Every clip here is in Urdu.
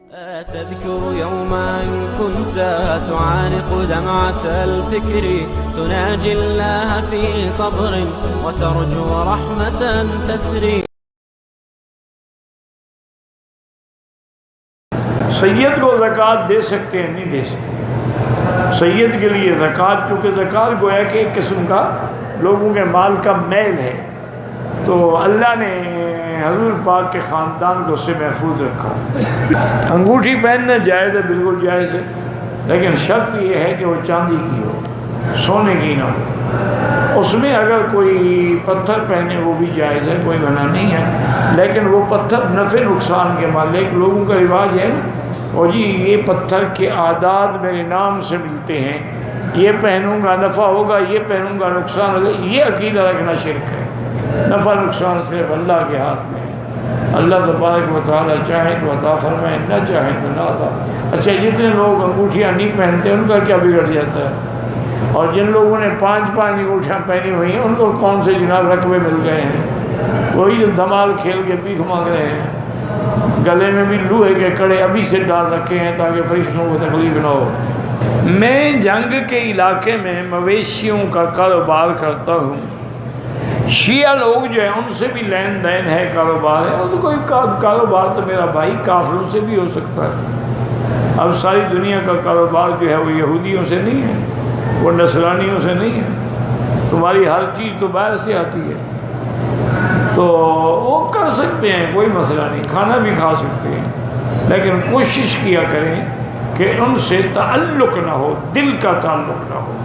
تذكر يوما كنت تعانق دمعة الفكر تناجي الله في صبر وترجو رحمة تسري. سید کو زکوٰۃ دے سکتے ہیں؟ نہیں دے سکتے. سید کے لیے زکوٰۃ، چونکہ زکوٰۃ گویا کہ ایک قسم کا لوگوں کے مال کا میل ہے، تو اللہ نے حضور پاک کے خاندان کو اس سے محفوظ رکھا. انگوٹھی پہننا جائز ہے، بالکل جائز ہے، لیکن شرط یہ ہے کہ وہ چاندی کی ہو، سونے کی نہ ہو. اس میں اگر کوئی پتھر پہنے وہ بھی جائز ہے، کوئی منع نہیں ہے، لیکن وہ پتھر نفع نقصان کے مالک. لوگوں کا رواج ہے نا، اور جی یہ پتھر کے اعداد میرے نام سے ملتے ہیں، یہ پہنوں گا نفع ہوگا، یہ پہنوں گا نقصان ہوگا. یہ عقیدہ رکھنا شرک ہے. نفع نقصان صرف اللہ کے ہاتھ میں ہے. اللہ تبارک و تعالیٰ چاہے تو عطا فرمائے، نہ چاہے تو نہ عطا. اچھا، جتنے لوگ انگوٹھیاں نہیں پہنتے ان کا کیا بگڑ جاتا ہے؟ اور جن لوگوں نے 5 انگوٹھیاں پہنی ہوئی ہیں ان کو کون سے جناب رقبے مل گئے ہیں؟ وہی جو دھمال کھیل کے بھیک مانگ رہے ہیں. گلے میں بھی لوہے کے کڑے ابھی سے ڈال رکھے ہیں تاکہ فرشتوں کو تکلیف نہ ہو. میں جنگ کے علاقے میں مویشیوں کا کاروبار کرتا ہوں. شیعہ لوگ جو ہیں ان سے بھی لین دین ہے، کاروبار ہے. اور تو کوئی کاروبار تو میرا بھائی کافروں سے بھی ہو سکتا ہے. اب ساری دنیا کا کاروبار جو ہے وہ یہودیوں سے نہیں ہے، وہ نصرانیوں سے نہیں ہے. تمہاری ہر چیز تو باہر سے آتی ہے، تو وہ کر سکتے ہیں، کوئی مسئلہ نہیں، کھانا بھی کھا سکتے ہیں. لیکن کوشش کیا کریں کہ ان سے تعلق نہ ہو، دل کا تعلق نہ ہو.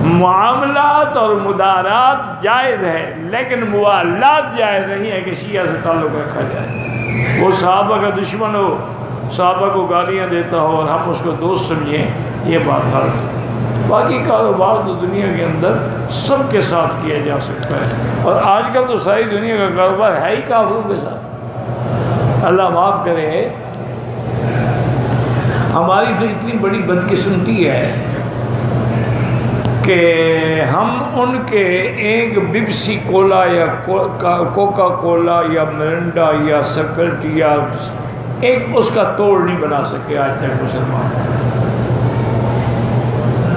معاملات اور مدارات جائز ہے، لیکن موالات جائز نہیں ہے کہ شیعہ سے تعلق رکھا جائے. وہ صحابہ کا دشمن ہو، صحابہ کو گالیاں دیتا ہو اور ہم اس کو دوست سمجھیں، یہ بات غلط ہے. باقی کاروبار تو دنیا کے اندر سب کے ساتھ کیا جا سکتا ہے، اور آج کل تو ساری دنیا کا کاروبار ہے ہی کافروں کے ساتھ. اللہ معاف کرے، ہماری تو اتنی بڑی بدقسمتی ہے کہ ہم ان کے ایک پیپسی کولا یا کوکا کولا یا مرنڈا یا سپرٹ یا ایک اس کا توڑ نہیں بنا سکے آج تک مسلمان.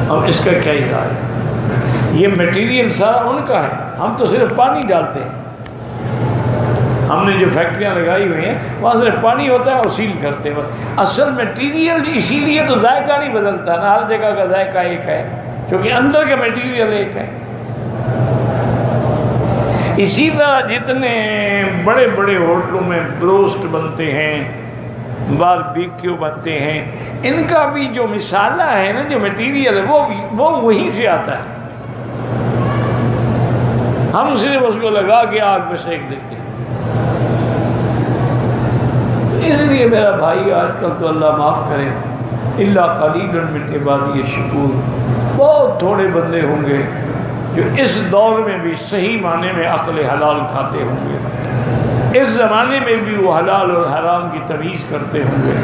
اب اس کا کیا علاج ہے؟ یہ میٹیریل سارا ان کا ہے، ہم تو صرف پانی ڈالتے ہیں. ہم نے جو فیکٹریاں لگائی ہوئی ہیں وہاں صرف پانی ہوتا ہے اور سیل کرتے ہیں. اصل میٹیریل اسی لیے تو ذائقہ نہیں بدلتا نا، ہر جگہ کا ذائقہ ایک ہے کیونکہ اندر کا میٹیریل ایک ہے. اسی طرح جتنے بڑے بڑے ہوٹلوں میں بروسٹ بنتے ہیں، باربیکیو بنتے ہیں، ان کا بھی جو مسالہ ہے نا، جو میٹیریل ہے وہ وہیں سے آتا ہے. ہم صرف اس کو لگا کے آگ پہ سینک دیتے ہیں. تو اس لیے میرا بھائی، آج کل تو اللہ معاف کرے، الا قلیل من عبادی الشکور، بہت تھوڑے بندے ہوں گے جو اس دور میں بھی صحیح معنی میں عقل حلال کھاتے ہوں گے، اس زمانے میں بھی وہ حلال اور حرام کی تمیز کرتے ہوں گے.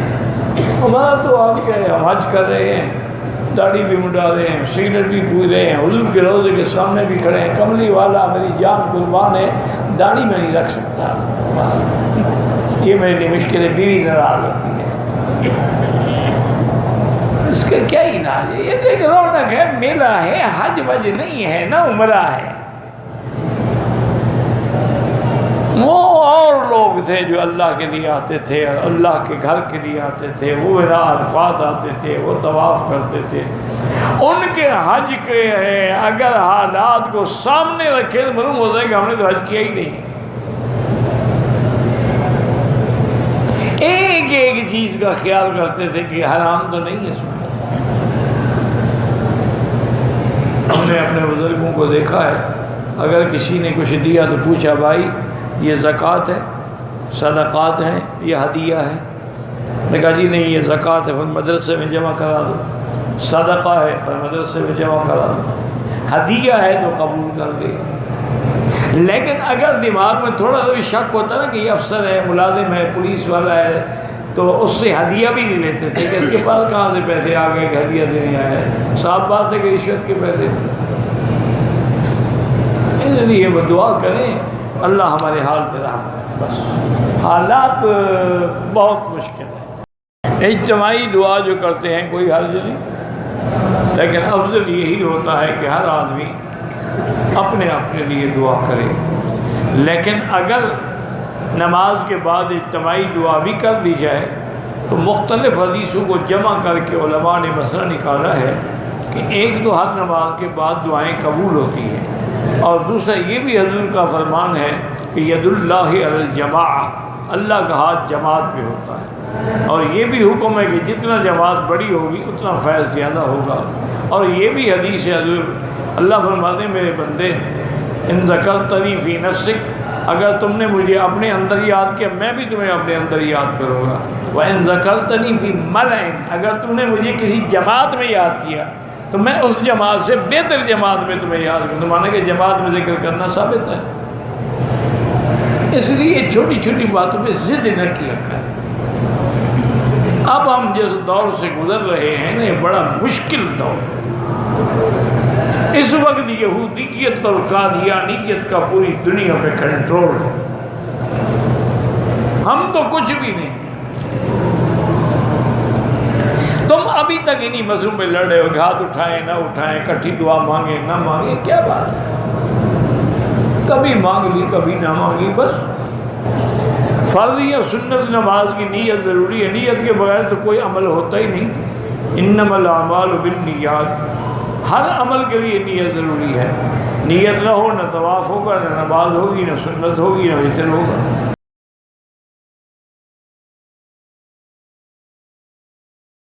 ہمارا تو آپ کیا ہے، ہم حج کر رہے ہیں، داڑھی بھی مڈا رہے ہیں، سگریٹ بھی پی رہے ہیں، حضور کے روضے کے سامنے بھی کھڑے ہیں. کملی والا میری جان قربان ہے، داڑھی میں نہیں رکھ سکتا، یہ میرے لیے مشکل ہے، بیوی ناراض ہوتی ہے. اس کا کیا علاج ہے؟ یہ دیکھ رونق ہے، میلہ ہے، حج وج نہیں ہے، نہ عمرہ ہے. وہ اور لوگ تھے جو اللہ کے لیے آتے تھے، اللہ کے گھر کے لیے آتے تھے، وہ بنا عرفات آتے تھے، وہ طواف کرتے تھے. ان کے حج کے اگر حالات کو سامنے رکھے تو معلوم ہوتا ہے کہ ہم نے تو حج کیا ہی نہیں. ایک ایک چیز کا خیال کرتے تھے کہ حرام تو نہیں ہے اس میں. ہم نے اپنے بزرگوں کو دیکھا ہے، اگر کسی نے کچھ دیا تو پوچھا، بھائی یہ زکوٰۃ ہے، صدقات ہیں، یہ ہدیہ ہے؟ نے کہا جی نہیں، یہ زکوٰۃ ہے، پھر مدرسے میں جمع کرا دو. صدقہ ہے، پھر مدرسے میں جمع کرا دو. ہدیہ ہے تو قبول کر لے. لیکن اگر دماغ میں تھوڑا سا بھی شک ہوتا نا کہ یہ افسر ہے، ملازم ہے، پولیس والا ہے، تو اس سے ہدیہ بھی نہیں لیتے تھے کہ اس کے پاس کہاں سے پیسے آ گئے کہ ہدیہ دینے آیا ہے. صاف بات ہے کہ رشوت کے پیسے. اس لیے وہ دعا کریں اللہ ہمارے حال پہ رحم کرے. بس حالات بہت مشکل ہے. اجتماعی دعا جو کرتے ہیں کوئی حرج نہیں، لیکن افضل یہی ہوتا ہے کہ ہر آدمی اپنے اپنے لیے دعا کرے۔ لیکن اگر نماز کے بعد اجتماعی دعا بھی کر دی جائے تو مختلف حدیثوں کو جمع کر کے علماء نے مسئلہ نکالا ہے کہ ایک تو ہر نماز کے بعد دعائیں قبول ہوتی ہیں، اور دوسرا یہ بھی حضور کا فرمان ہے کہ ید اللہ علی الجماع، اللہ کا ہاتھ جماعت پہ ہوتا ہے، اور یہ بھی حکم ہے کہ جتنا جماعت بڑی ہوگی اتنا فیض زیادہ ہوگا۔ اور یہ بھی حدیث ہے، حضور اللہ فرماتے ہیں میرے بندے ان ذکرتنی فی نفسک، اگر تم نے مجھے اپنے اندر یاد کیا میں بھی تمہیں اپنے اندر یاد کروں گا، وَإِن ذَكَرْتَنِي فِي مَلَئٍ، اگر تم نے مجھے کسی جماعت میں یاد کیا تو میں اس جماعت سے بہتر جماعت میں تمہیں یاد کروں۔ تو مانا کہ جماعت میں ذکر کرنا ثابت ہے، اس لیے چھوٹی چھوٹی باتوں پہ ضد نہ کیا کریں۔ اب ہم جس دور سے گزر رہے ہیں نا، یہ بڑا مشکل دور ہے۔ اس وقت یہودیت اور قادیانیت کا پوری دنیا پہ کنٹرول ہے، ہم تو کچھ بھی نہیں۔ تم ابھی تک انہی مسئلوں میں لڑ رہے ہو کہ ہاتھ اٹھائیں نہ اٹھائیں، کٹھی دعا مانگیں نہ مانگیں، کیا بات ہے؟ کبھی مانگ لی کبھی نہ مانگی، بس۔ فرض یا سنت نماز کی نیت ضروری ہے، نیت کے بغیر تو کوئی عمل ہوتا ہی نہیں۔ انما الاعمال بالنیات، ہر عمل کے لیے نیت ضروری ہے۔ نیت نہ ہو نہ طواف ہوگا، نہ نماز ہوگی، نہ سنت ہوگی، نہ وتر ہوگا۔